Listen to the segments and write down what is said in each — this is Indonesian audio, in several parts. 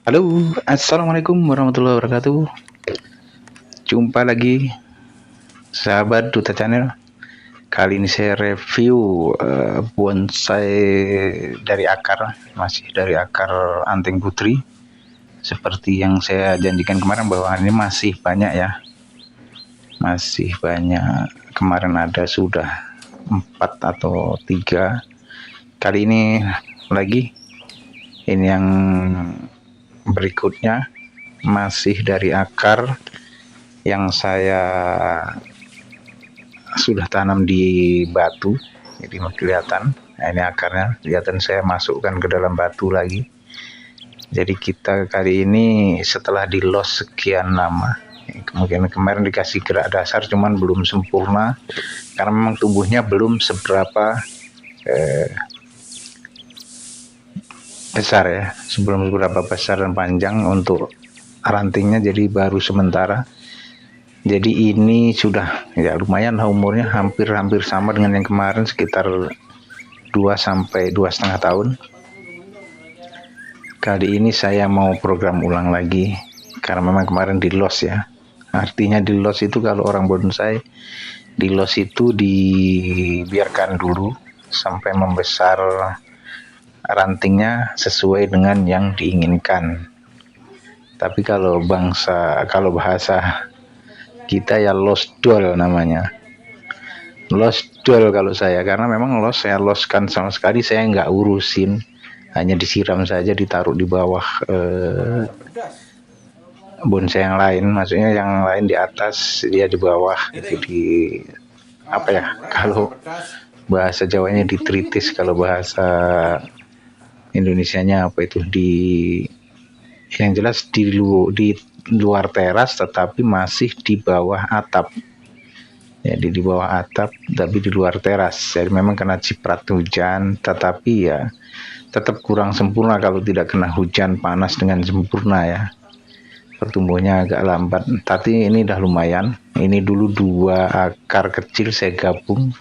Halo, assalamualaikum warahmatullahi wabarakatuh. Jumpa lagi, sahabat Duta Channel. Kali ini saya review bonsai dari akar, masih dari akar anting putri. Seperti yang saya janjikan kemarin bahwa ini masih banyak ya, masih banyak. Kemarin ada sudah 4 atau 3. Kali ini lagi, ini yang berikutnya masih dari akar yang saya sudah tanam di batu, jadi kelihatan. Nah, ini akarnya kelihatan, saya masukkan ke dalam batu lagi. Jadi kita kali ini setelah di los sekian lama, kemudian kemarin dikasih gerak dasar cuman belum sempurna karena memang tumbuhnya belum seberapa besar ya, sebelum seberapa besar dan panjang untuk rantingnya, jadi baru sementara. Jadi ini sudah ya lumayan lah umurnya, hampir sama dengan yang kemarin, sekitar 2 sampai 2,5 tahun. Kali ini saya mau program ulang lagi karena memang kemarin di los ya. Artinya di los itu kalau orang bonsai di los itu dibiarkan dulu sampai membesar rantingnya sesuai dengan yang diinginkan. Tapi kalau bahasa kita ya lost doll namanya. Lost doll kalau saya, karena memang saya loskan sama sekali, saya nggak urusin, hanya disiram saja, ditaruh di bawah bonsai yang lain, maksudnya yang lain di atas, dia di bawah. Jadi apa ya, kalau bahasa Jawanya ditritis, kalau bahasa Indonesianya apa itu, yang jelas di luar teras tetapi masih di bawah atap. Jadi di bawah atap tapi di luar teras. Jadi memang kena ciprat hujan, tetapi ya tetap kurang sempurna kalau tidak kena hujan panas dengan sempurna ya. Pertumbuhannya agak lambat, tapi ini udah lumayan. Ini dulu 2 akar kecil saya gabung.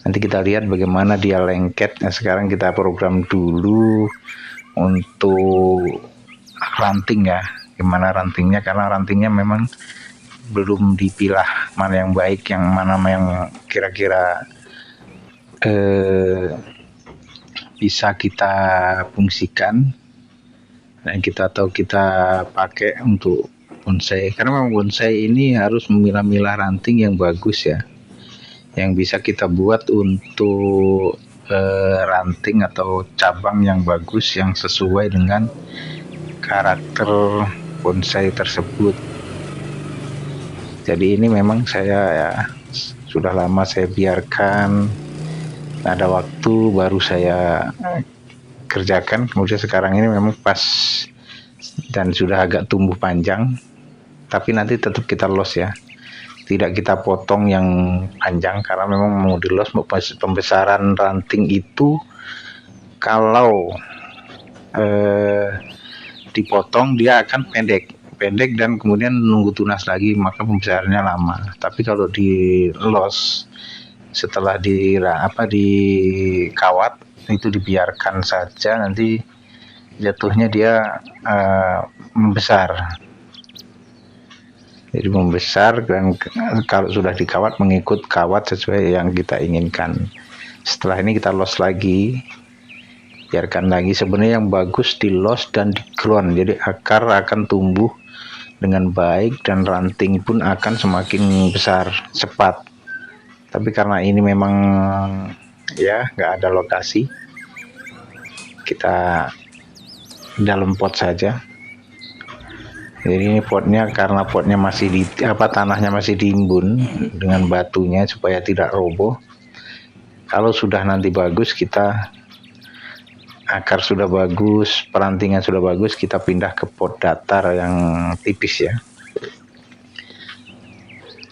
Nanti kita lihat bagaimana dia lengket. Nah, sekarang kita program dulu untuk ranting ya. Gimana rantingnya, karena rantingnya memang belum dipilah mana yang baik, yang mana yang kira-kira bisa kita fungsikan dan kita pakai untuk bonsai. Karena memang bonsai ini harus memilah-milah ranting yang bagus ya, yang bisa kita buat untuk ranting atau cabang yang bagus, yang sesuai dengan karakter bonsai tersebut. Jadi ini memang saya ya sudah lama saya biarkan, ada waktu baru saya kerjakan, kemudian sekarang ini memang pas dan sudah agak tumbuh panjang, tapi nanti tetap kita los ya, tidak kita potong yang panjang karena memang mau di los. Pembesaran ranting itu kalau dipotong dia akan pendek dan kemudian nunggu tunas lagi, maka pembesarannya lama. Tapi kalau di los setelah dikawat itu dibiarkan saja, nanti jatuhnya dia membesar. Jadi membesar, dan kalau sudah dikawat mengikut kawat sesuai yang kita inginkan. Setelah ini kita los lagi, biarkan lagi. Sebenarnya yang bagus di los dan di ground, jadi akar akan tumbuh dengan baik dan ranting pun akan semakin besar cepat. Tapi karena ini memang ya nggak ada lokasi, kita dalam pot saja. Jadi ini potnya, karena potnya masih tanahnya masih diimbun dengan batunya supaya tidak roboh. Kalau sudah nanti bagus, akar sudah bagus, perantingan sudah bagus, kita pindah ke pot datar yang tipis ya,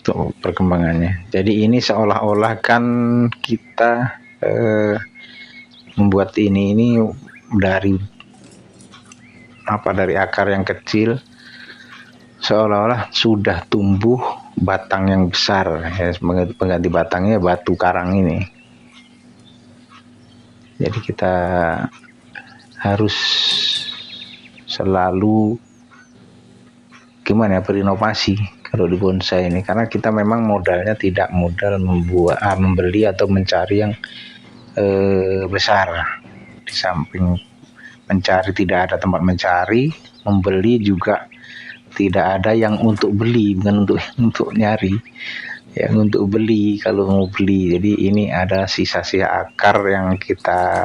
untuk perkembangannya. Jadi ini seolah-olah kan kita membuat ini dari akar yang kecil, seolah-olah sudah tumbuh batang yang besar ya. Pengganti batangnya batu karang ini. Jadi kita harus selalu gimana ya, berinovasi kalau di bonsai ini, karena kita memang modalnya tidak modal membeli atau mencari yang besar. Di samping mencari tidak ada tempat mencari, membeli juga tidak ada yang untuk beli, bukan untuk nyari, yang untuk beli kalau mau beli. Jadi ini ada sisa-sisa akar yang kita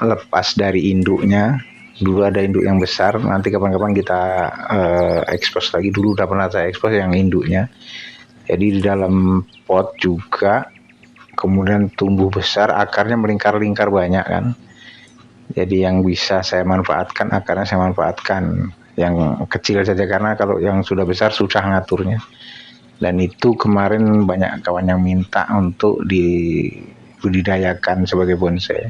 lepas dari induknya. Dulu ada induk yang besar, nanti kapan-kapan kita expose lagi. Dulu udah pernah saya expose yang induknya. Jadi di dalam pot juga, kemudian tumbuh besar, akarnya melingkar-lingkar banyak kan. Jadi yang bisa saya manfaatkan, akarnya saya manfaatkan. Yang kecil saja, karena kalau yang sudah besar susah ngaturnya. Dan itu kemarin banyak kawan yang minta untuk dibudidayakan sebagai bonsai,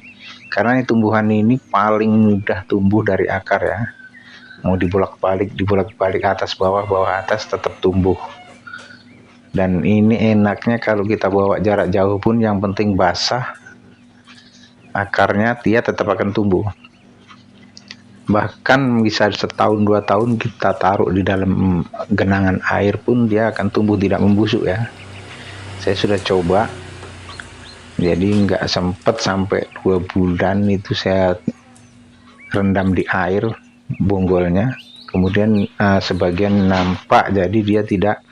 karena ini tumbuhan ini paling mudah tumbuh dari akar ya. Mau dibolak-balik atas bawah atas tetap tumbuh. Dan ini enaknya kalau kita bawa jarak jauh pun, yang penting basah, akarnya dia tetap akan tumbuh. Bahkan bisa setahun 2 tahun kita taruh di dalam genangan air pun dia akan tumbuh, tidak membusuk ya. Saya sudah coba, jadi nggak sempat sampai 2 bulan itu saya rendam di air bonggolnya, kemudian sebagian nampak, jadi dia tidak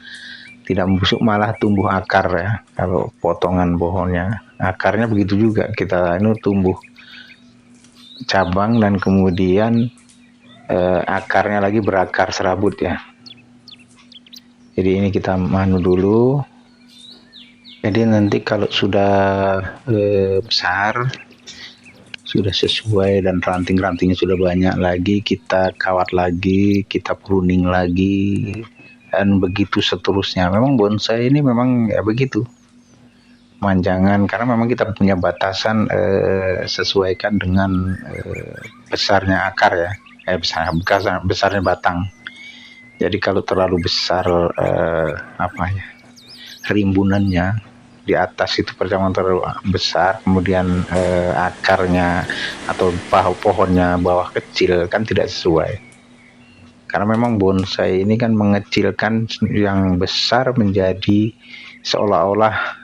membusuk, malah tumbuh akar ya. Kalau potongan pohonnya, akarnya begitu juga, kita ini tumbuh cabang dan kemudian akarnya lagi berakar serabut ya. Jadi ini kita manu dulu. Jadi nanti kalau sudah besar, sudah sesuai dan ranting-rantingnya sudah banyak lagi, kita kawat lagi, kita pruning lagi, dan begitu seterusnya. Memang bonsai ini memang ya begitu, manjangan, karena memang kita punya batasan, sesuaikan dengan besarnya akar ya, besarnya batang. Jadi kalau terlalu besar rimbunannya di atas itu, percabangan terlalu besar, kemudian akarnya atau pohonnya bawah kecil, kan tidak sesuai. Karena memang bonsai ini kan mengecilkan yang besar menjadi seolah-olah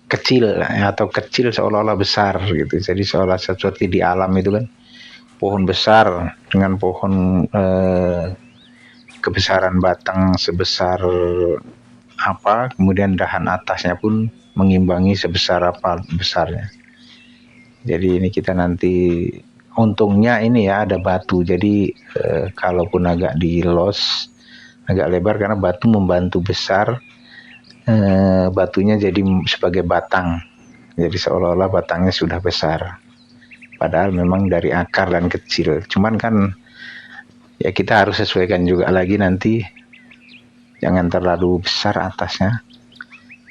kecil, atau kecil seolah-olah besar gitu. Jadi seolah sesuatu di alam itu kan, pohon besar dengan pohon kebesaran batang sebesar apa, kemudian dahan atasnya pun mengimbangi sebesar apa besarnya. Jadi ini kita nanti, untungnya ini ya ada batu, jadi kalaupun agak dilos agak lebar, karena batu membantu besar, batunya jadi sebagai batang, jadi seolah-olah batangnya sudah besar, padahal memang dari akar dan kecil. Cuman kan ya kita harus sesuaikan juga lagi nanti, jangan terlalu besar atasnya.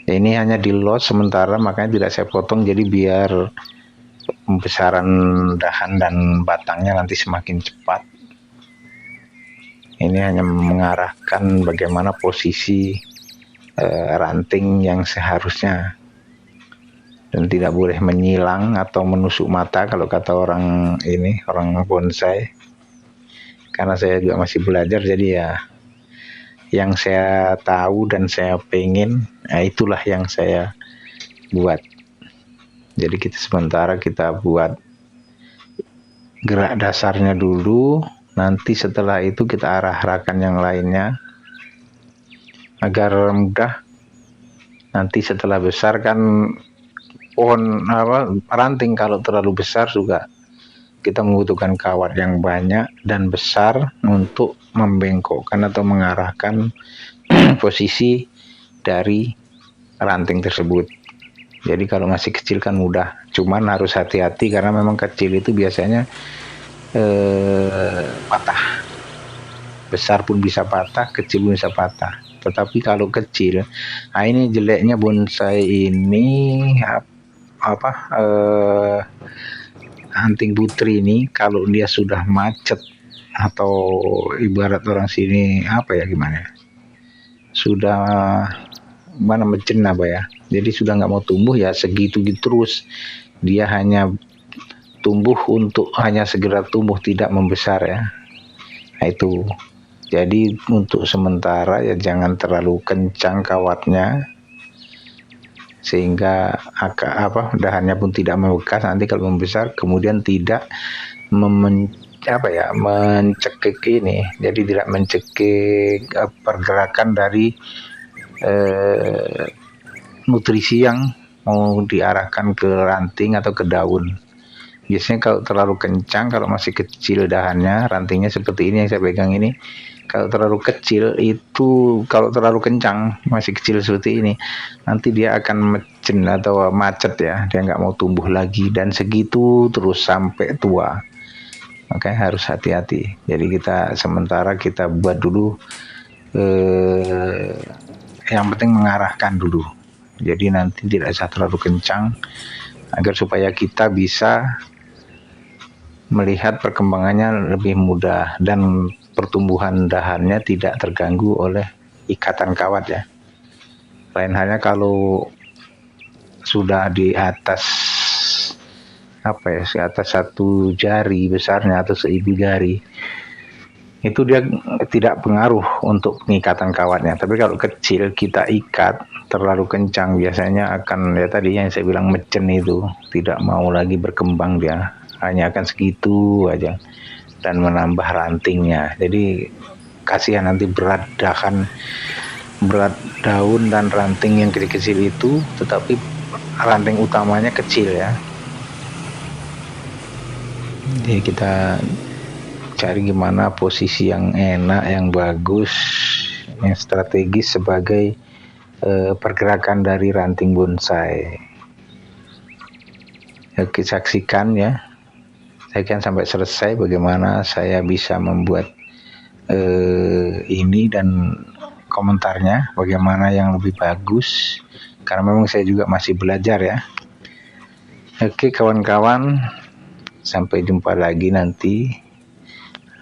Ini hanya di lot sementara, makanya tidak saya potong, jadi biar pembesaran dahan dan batangnya nanti semakin cepat. Ini hanya mengarahkan bagaimana posisi ranting yang seharusnya, dan tidak boleh menyilang atau menusuk mata kalau kata orang bonsai. Karena saya juga masih belajar, jadi ya yang saya tahu dan saya pengen, itulah yang saya buat. Jadi kita sementara kita buat gerak dasarnya dulu, nanti setelah itu kita arahkan yang lainnya agar mudah. Nanti setelah besar kan pohon ranting kalau terlalu besar juga kita membutuhkan kawat yang banyak dan besar untuk membengkokkan atau mengarahkan posisi dari ranting tersebut. Jadi kalau masih kecil kan mudah, cuman harus hati-hati karena memang kecil itu biasanya patah. Besar pun bisa patah, kecil pun bisa patah. Tetapi kalau kecil, ini jeleknya bonsai ini anting putri ini, kalau dia sudah macet atau ibarat orang sini sudah mencen jadi sudah nggak mau tumbuh ya, segitu terus dia hanya tumbuh untuk hanya segera tumbuh, tidak membesar ya. Nah, itu. Jadi untuk sementara ya jangan terlalu kencang kawatnya sehingga dahannya pun tidak membekas. Nanti kalau membesar kemudian tidak mencekik ini, jadi tidak mencekik pergerakan dari nutrisi yang mau diarahkan ke ranting atau ke daun. Biasanya kalau terlalu kencang, kalau masih kecil dahannya, rantingnya seperti ini yang saya pegang ini, kalau terlalu kecil itu, kalau terlalu kencang, masih kecil seperti ini, nanti dia akan mecen atau macet ya, dia nggak mau tumbuh lagi, dan segitu terus sampai tua. Oke, harus hati-hati. Jadi sementara kita buat dulu, yang penting mengarahkan dulu. Jadi nanti tidak usah terlalu kencang, agar supaya kita bisa melihat perkembangannya lebih mudah dan pertumbuhan dahannya tidak terganggu oleh ikatan kawat ya. Lain halnya kalau sudah di atas di atas 1 jari besarnya atau seibu jari, itu dia tidak pengaruh untuk pengikatan kawatnya. Tapi kalau kecil kita ikat terlalu kencang, biasanya akan ya tadi yang saya bilang mecen itu, tidak mau lagi berkembang, dia hanya akan segitu aja dan menambah rantingnya. Jadi kasihan nanti berat daun dan ranting yang kecil-kecil itu, tetapi ranting utamanya kecil ya. Jadi kita cari gimana posisi yang enak, yang bagus, yang strategis sebagai pergerakan dari ranting bonsai. Oke, saksikan ya, saksikan sampai selesai bagaimana saya bisa membuat ini, dan komentarnya bagaimana yang lebih bagus, karena memang saya juga masih belajar ya. Oke kawan-kawan, sampai jumpa lagi nanti.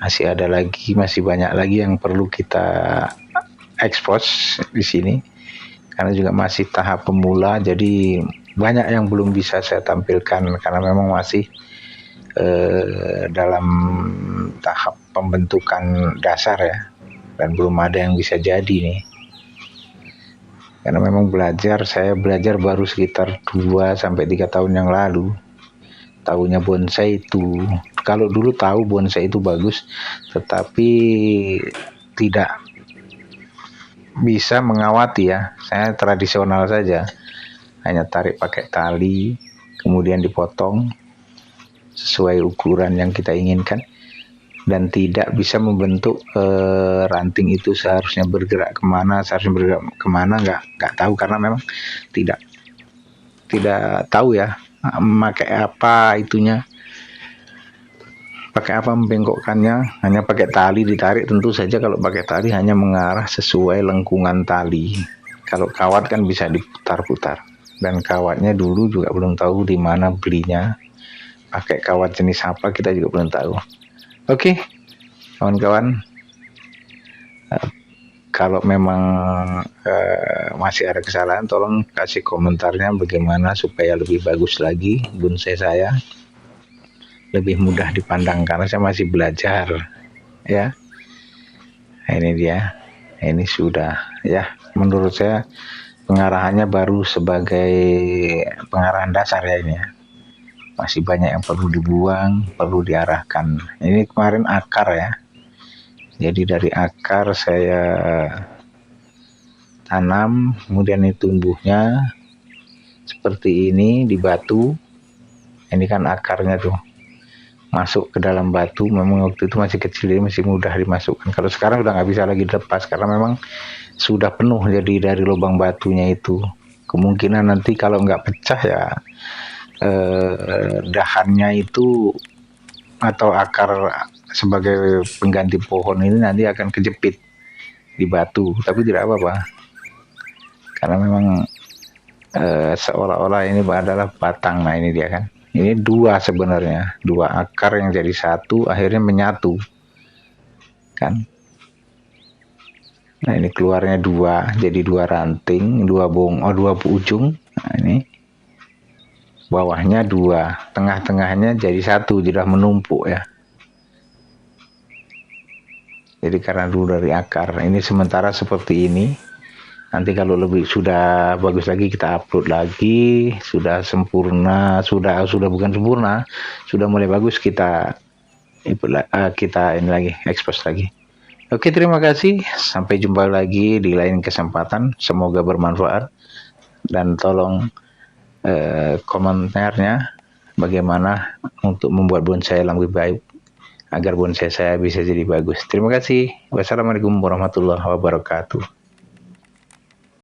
Masih banyak lagi yang perlu kita expose di sini, karena juga masih tahap pemula, jadi banyak yang belum bisa saya tampilkan karena memang masih dalam tahap pembentukan dasar ya, dan belum ada yang bisa jadi nih, karena memang saya belajar baru sekitar 2-3 tahun yang lalu. Tahunya bonsai itu, kalau dulu tahu bonsai itu bagus, tetapi tidak bisa mengawati ya. Saya tradisional saja, hanya tarik pakai tali, kemudian dipotong sesuai ukuran yang kita inginkan, dan tidak bisa membentuk ranting itu seharusnya bergerak kemana, nggak tahu, karena memang tidak tahu ya memakai apa itunya, pakai apa membengkokkannya. Hanya pakai tali ditarik, tentu saja kalau pakai tali hanya mengarah sesuai lengkungan tali. Kalau kawat kan bisa diputar-putar, dan kawatnya dulu juga belum tahu di mana belinya, pakai kawat jenis apa kita juga belum tahu. Oke kawan-kawan, kalau memang masih ada kesalahan, tolong kasih komentarnya bagaimana supaya lebih bagus lagi bonsai saya, lebih mudah dipandang, karena saya masih belajar ya. Nah, ini dia, ini sudah ya, menurut saya pengarahannya baru sebagai pengarahan dasar ya ini ya. Masih banyak yang perlu dibuang, perlu diarahkan. Ini kemarin akar ya, jadi dari akar saya tanam, kemudian ini tumbuhnya seperti ini di batu. Ini kan akarnya tuh masuk ke dalam batu. Memang waktu itu masih kecil, ini masih mudah dimasukkan. Kalau sekarang udah nggak bisa lagi dilepas karena memang sudah penuh, jadi dari lubang batunya itu. Kemungkinan nanti kalau nggak pecah ya dahannya itu atau akar sebagai pengganti pohon ini nanti akan kejepit di batu, tapi tidak apa-apa, karena memang seolah-olah ini adalah batang. Nah ini dia kan, ini sebenarnya dua akar yang jadi satu, akhirnya menyatu kan. Nah ini keluarnya jadi dua ranting, dua ujung. Nah ini bawahnya 2, tengah-tengahnya jadi 1, tidak menumpuk ya. Jadi karena dulu dari akar, ini sementara seperti ini. Nanti kalau lebih sudah bagus lagi kita upload lagi, sudah sempurna, sudah bukan sempurna, sudah mulai bagus kita ini lagi expose lagi. Oke, terima kasih. Sampai jumpa lagi di lain kesempatan. Semoga bermanfaat. Dan tolong komentarnya bagaimana untuk membuat bonsai yang lebih baik agar bonsai saya bisa jadi bagus. Terima kasih. Wassalamualaikum warahmatullahi wabarakatuh.